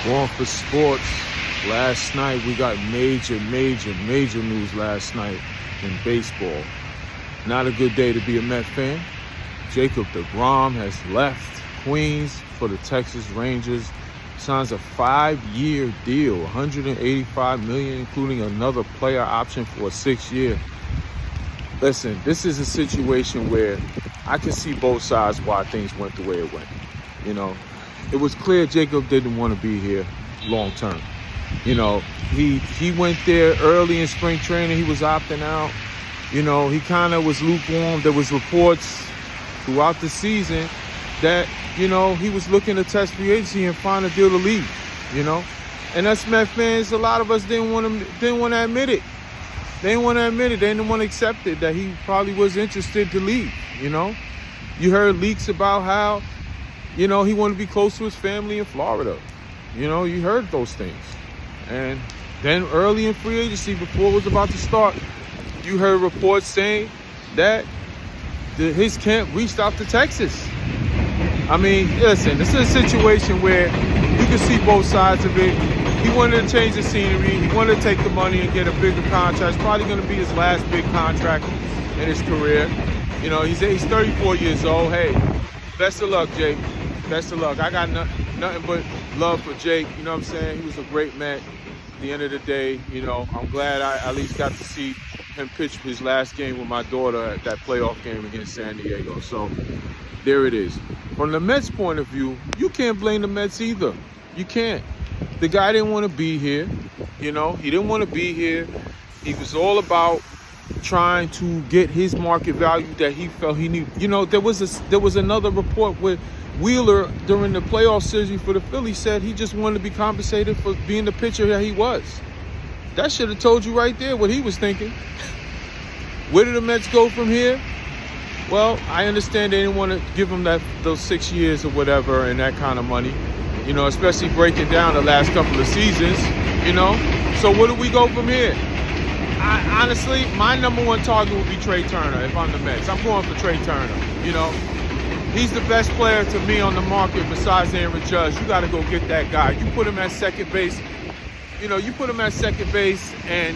Going for sports. Last night we got major news last night in baseball. Not a good day to be a Met fan. Jacob Degrom has left Queens for the Texas Rangers. Signs a 5-year deal, $185 million, including another player option for a 6th year. Listen, this is a situation where I can see both sides why things went the way it went. You know, it was clear Jacob didn't want to be here long term. You know, he went there early in spring training. He was opting out. You know, he kind of was lukewarm. There was reports throughout the season that, you know, he was looking to test free agency and find a deal to leave, you know. And us Met fans, a lot of us didn't want to admit it. They didn't want to admit it. They didn't want to accept it, that he probably was interested to leave, you know. You heard leaks about how, you know, he wanted to be close to his family in Florida. You know, you heard those things. And then early in free agency, before it was about to start, you heard reports saying that his camp reached out to Texas. I mean, listen, this is a situation where you can see both sides of it. He wanted to change the scenery. He wanted to take the money and get a bigger contract. It's probably going to be his last big contract in his career. You know, he's 34 years old. Hey, best of luck, Jake. Best of luck. I got nothing but love for Jake. You know what I'm saying? He was a great Met. At the end of the day, you know, I'm glad I at least got to see him pitch his last game with my daughter at that playoff game against San Diego. So there it is. From the Mets' point of view, you can't blame the Mets either. You can't. The guy didn't want to be here. You know, he didn't want to be here. He was all about trying to get his market value that he felt he needed. You know, there was another report where Wheeler, during the playoff series for the Phillies, said he just wanted to be compensated for being the pitcher that he was. That should have told you right there what he was thinking. Where did the Mets go from here? Well, I understand they didn't want to give him those 6 years or whatever and that kind of money, you know, especially breaking down the last couple of seasons, you know. So where do we go from here? Honestly, my number one target would be Trey Turner if I'm the Mets. I'm going for Trey Turner, you know. He's the best player to me on the market besides Aaron Judge. You got to go get that guy. You put him at second base. You know, you put him at second base and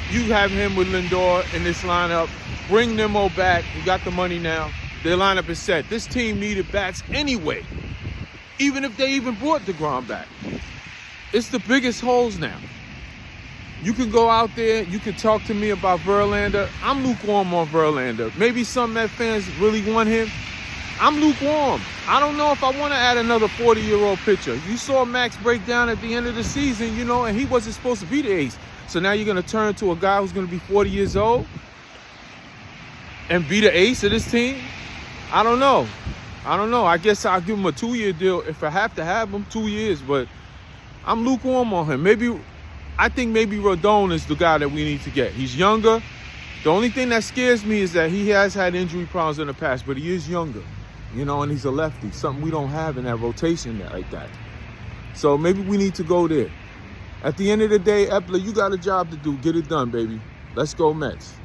you have him with Lindor in this lineup. Bring Nemo back. You got the money now. Their lineup is set. This team needed bats anyway, even if they even brought Degrom back. It's the biggest holes now. You can go out there. You can talk to me about Verlander. I'm lukewarm on Verlander. Maybe some Met fans really want him. I'm lukewarm. I don't know if I want to add another 40-year-old pitcher. You saw Max break down at the end of the season, you know, and he wasn't supposed to be the ace. So now you're going to turn to a guy who's going to be 40 years old and be the ace of this team? I don't know. I guess I'll give him a 2-year deal if I have to have him, 2 years. But I'm lukewarm on him. I think maybe Rodon is the guy that we need to get. He's younger. The only thing that scares me is that he has had injury problems in the past, but he is younger. You know, and he's a lefty, something we don't have in that rotation like that. So maybe we need to go there. At the end of the day, Epler, you got a job to do. Get it done, baby. Let's go Mets.